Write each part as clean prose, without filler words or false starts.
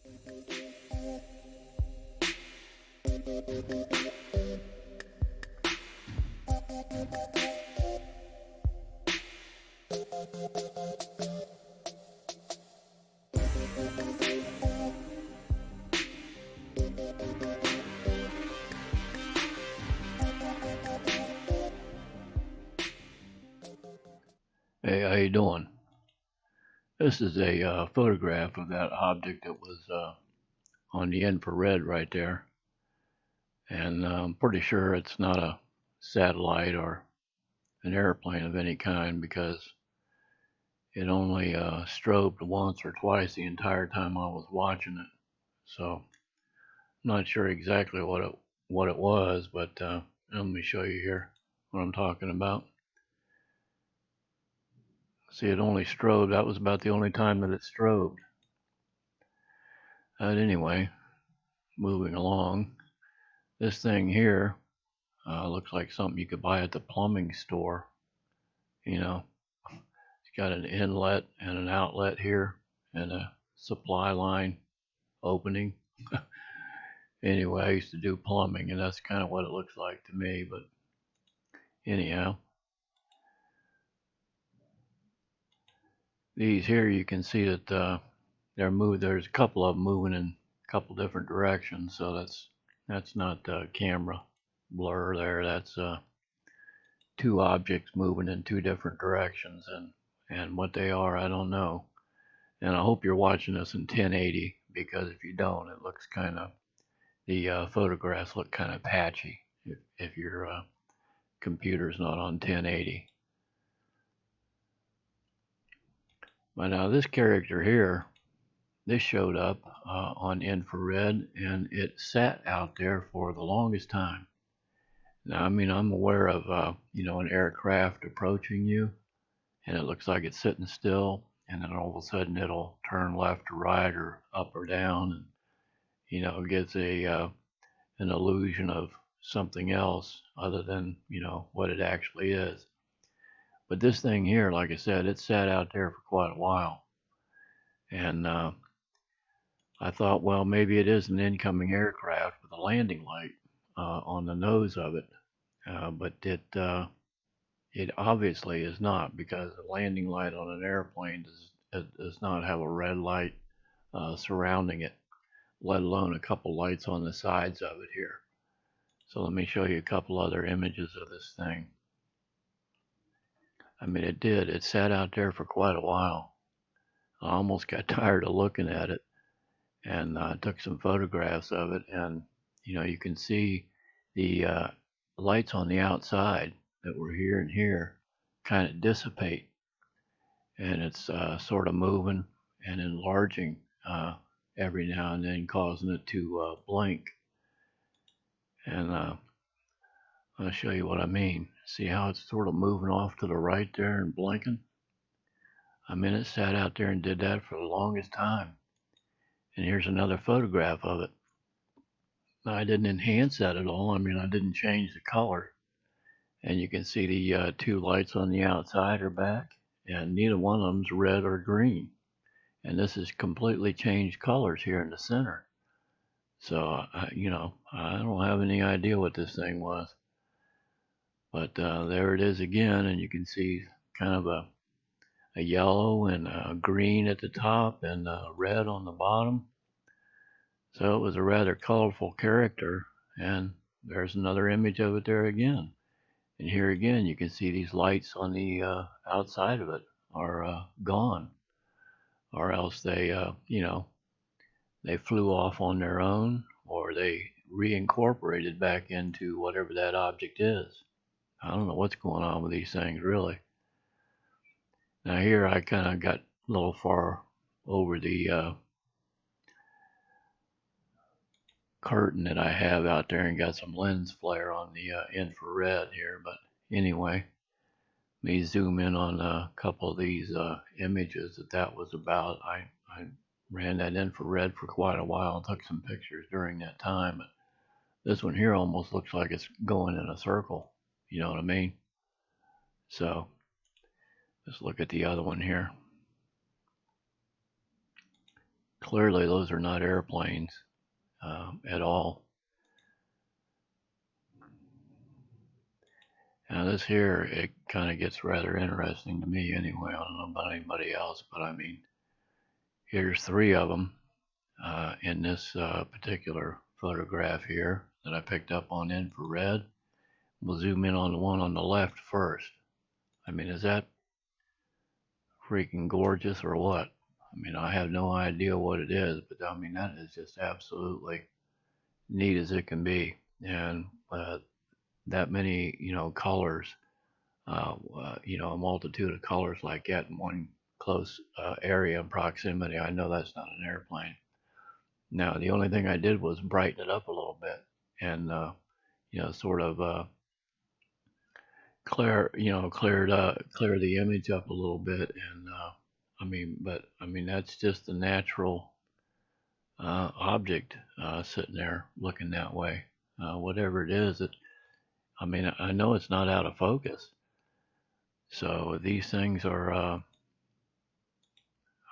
Hey, how you doing? This is a photograph of that object that was on the infrared right there, and I'm pretty sure it's not a satellite or an airplane of any kind because it only strobed once or twice the entire time I was watching it. So I'm not sure exactly what it was, but let me show you here what I'm talking about. See, it only strobed. That was about the only time that it strobed. But anyway, moving along. This thing here looks like something you could buy at the plumbing store. You know, it's got an inlet and an outlet here and a supply line opening. Anyway, I used to do plumbing, and that's kind of what it looks like to me. But anyhow, these here you can see that they're moved. There's a couple of them moving in a couple different directions, so that's not camera blur there. That's two objects moving in two different directions, and what they are, I don't know. And I hope you're watching this in 1080, because if you don't, it looks kind of, the photographs look kind of patchy if your computer's not on 1080. But now this character here, this showed up on infrared, and it sat out there for the longest time. Now, I mean, I'm aware of an aircraft approaching you, and it looks like it's sitting still, and then all of a sudden it'll turn left or right or up or down, and it gives an illusion of something else other than what it actually is. But this thing here, like I said, it sat out there for quite a while, and I thought, well, maybe it is an incoming aircraft with a landing light on the nose of it, but it obviously is not, because a landing light on an airplane does not have a red light surrounding it, let alone a couple lights on the sides of it here. So let me show you a couple other images of this thing. I mean, it sat out there for quite a while. I almost got tired of looking at it, and took some photographs of it, and you can see the lights on the outside that were here and here kind of dissipate, and it's sort of moving and enlarging every now and then, causing it to blink. And I'll show you what I mean. See how it's sort of moving off to the right there and blinking? I mean, it sat out there and did that for the longest time. And here's another photograph of it. Now, I didn't enhance that at all. I mean, I didn't change the color. And you can see the two lights on the outside are back, and neither one of them's red or green. And this has completely changed colors here in the center. So, I don't have any idea what this thing was. But there it is again, and you can see kind of a yellow and a green at the top and red on the bottom. So it was a rather colorful character, and there's another image of it there again. And here again, you can see these lights on the outside of it are gone, or else they flew off on their own, or they reincorporated back into whatever that object is. I don't know what's going on with these things, really. Now here I kind of got a little far over the curtain that I have out there and got some lens flare on the infrared here. But anyway, let me zoom in on a couple of these images that was about. I ran that infrared for quite a while and took some pictures during that time. But this one here almost looks like it's going in a circle. You know what I mean? So let's look at the other one here. clearly those are not airplanes at all. Now this here, it kind of gets rather interesting to me anyway. I don't know about anybody else, but I mean, here's 3 of them in this particular photograph here that I picked up on infrared. We'll zoom in on the one on the left first. I mean, is that freaking gorgeous or what? I mean, I have no idea what it is, but I mean, that is just absolutely neat as it can be. And that many, colors, a multitude of colors like that in one close area and proximity. I know that's not an airplane. Now, the only thing I did was brighten it up a little bit and, sort of clear the image up a little bit. And I mean, that's just the natural object sitting there looking that way. Whatever it is, I know it's not out of focus. So these things are, I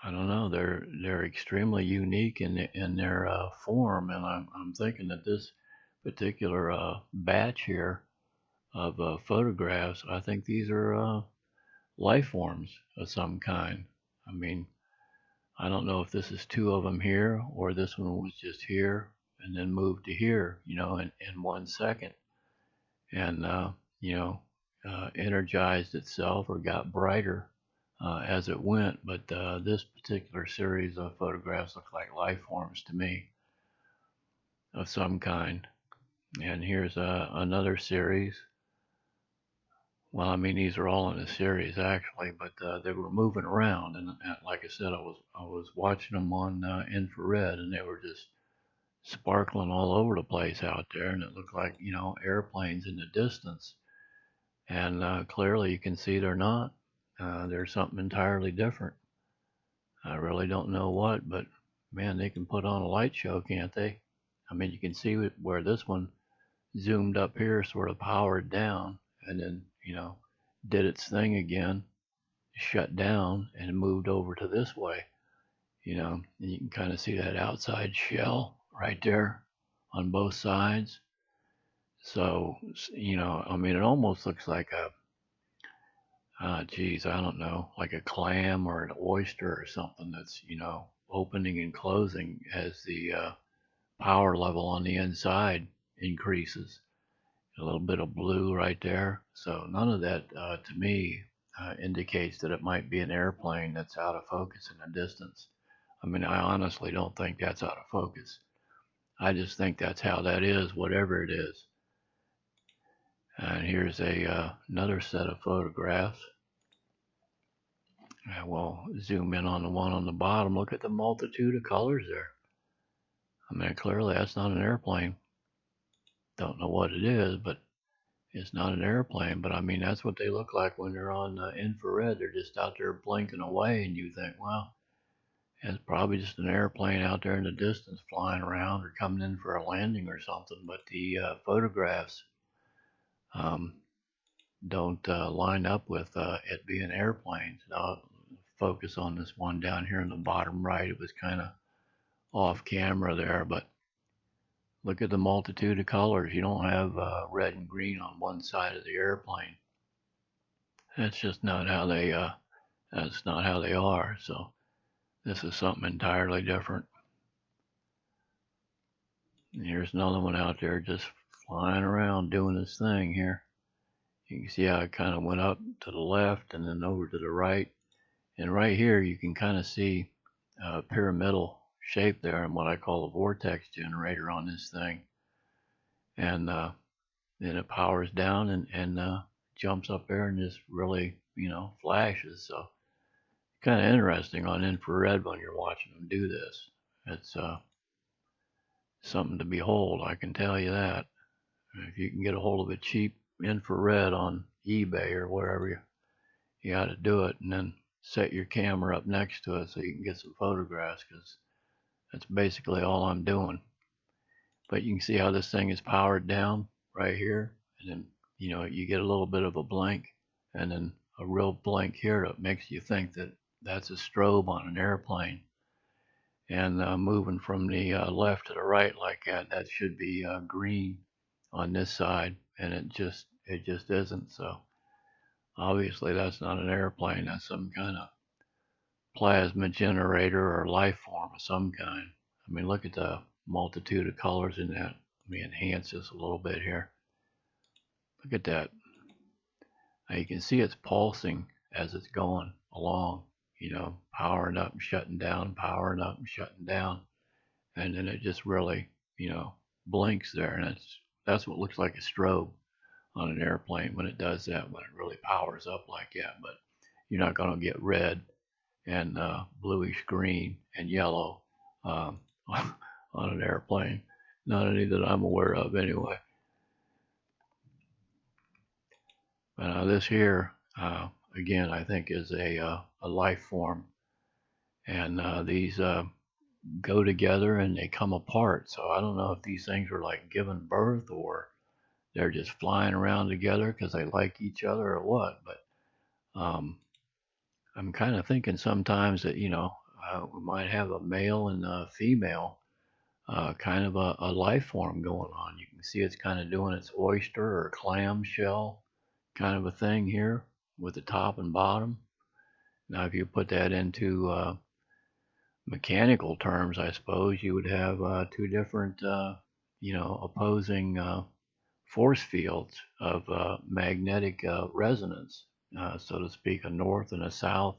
don't know, they're extremely unique in their form, and I'm thinking that this particular batch here of photographs, I think these are life forms of some kind. I mean, I don't know if this is 2 of them here or this one was just here and then moved to here, in 1 second, and energized itself or got brighter as it went. But this particular series of photographs look like life forms to me of some kind. And here's another series. Well, I mean, these are all in a series actually, but they were moving around, and like I said, I was watching them on infrared, and they were just sparkling all over the place out there, and it looked like airplanes in the distance. And clearly, you can see they're not. They're something entirely different. I really don't know what, but man, they can put on a light show, can't they? I mean, you can see where this one zoomed up here, sort of powered down, and then did its thing again, shut down, and moved over to this way. And you can kind of see that outside shell right there on both sides. So I mean, it almost looks like I don't know, like a clam or an oyster or something that's opening and closing as the power level on the inside increases. A little bit of blue right there. So none of that to me indicates that it might be an airplane that's out of focus in the distance. I mean, I honestly don't think that's out of focus. I just think that's how that is, whatever it is. And here's another set of photographs. I will zoom in on the one on the bottom. Look at the multitude of colors there. I mean, clearly that's not an airplane. Don't know what it is, but it's not an airplane. But I mean, that's what they look like when they're on infrared. They're just out there blinking away, and you think, well, it's probably just an airplane out there in the distance flying around or coming in for a landing or something. But the photographs don't line up with it being airplanes. Now, I'll focus on this one down here in the bottom right. It was kind of off camera there, but look at the multitude of colors. You don't have red and green on one side of the airplane. That's just not how they. That's not how they are. So this is something entirely different. And here's another one out there just flying around doing his thing here. You can see how it kind of went up to the left and then over to the right. And right here you can kind of see a pyramidal shape there and what I call a vortex generator on this thing. And then it powers down and jumps up there and just really, flashes. So kind of interesting on infrared when you're watching them do this. It's something to behold, I can tell you that. If you can get a hold of a cheap infrared on eBay or wherever, you got to do it, and then set your camera up next to it so you can get some photographs, because that's basically all I'm doing. But you can see how this thing is powered down right here, and then you get a little bit of a blink and then a real blink here that makes you think that that's a strobe on an airplane. and moving from the left to the right like that, that should be green on this side, and it just isn't. So obviously that's not an airplane. That's some kind of plasma generator or life form of some kind. I mean, look at the multitude of colors in that. Let me enhance this a little bit here. Look at that. Now you can see it's pulsing as it's going along, powering up and shutting down, powering up and shutting down. And then it just really, blinks there. And that's what looks like a strobe on an airplane when it does that, when it really powers up like that. But you're not going to get red and bluish green and yellow um, on an airplane. Not any that I'm aware of, anyway. But this here, again, I think is a life form, and these go together and they come apart. So I don't know if these things are like giving birth or they're just flying around together because they like each other or what. But I'm kind of thinking sometimes that we might have a male and a female kind of a life form going on. You can see it's kind of doing its oyster or clam shell kind of a thing here with the top and bottom. Now, if you put that into mechanical terms, I suppose you would have two different, opposing force fields of magnetic resonance, so to speak, a north and a south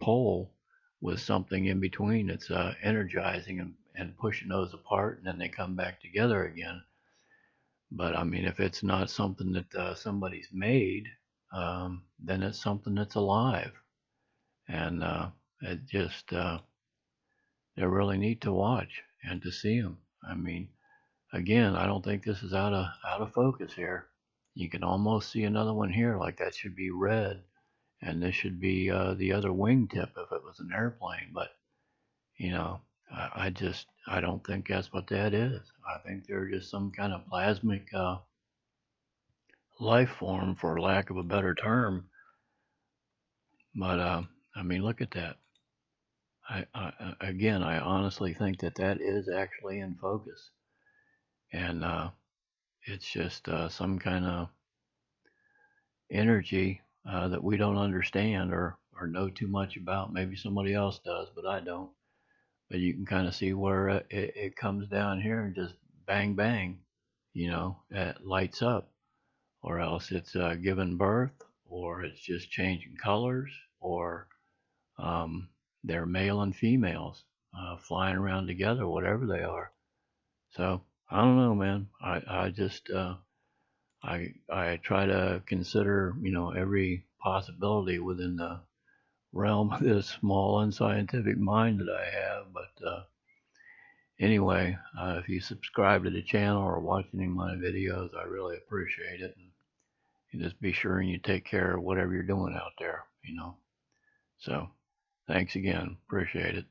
pole with something in between that's energizing and pushing those apart, and then they come back together again. But I mean, if it's not something that somebody's made, then it's something that's alive, and it just they're really neat to watch and to see them. I mean, again, I don't think this is out of focus here. You can almost see another one here, like that should be red, and this should be the other wingtip if it was an airplane. But I don't think that's what that is. I think they're just some kind of plasmic life form, for lack of a better term. But I mean, look at that. Again, I honestly think that is actually in focus, and it's just some kind of energy that we don't understand or know too much about. Maybe somebody else does, but I don't. But you can kind of see where it comes down here and just bang bang, it lights up, or else it's giving birth, or it's just changing colors, or they're male and females flying around together, whatever they are. So I don't know, man. I just I try to consider every possibility within the realm of this small unscientific mind that I have. But anyway, if you subscribe to the channel or watch any of my videos, I really appreciate it. And just be sure and you take care of whatever you're doing out there. So thanks again. Appreciate it.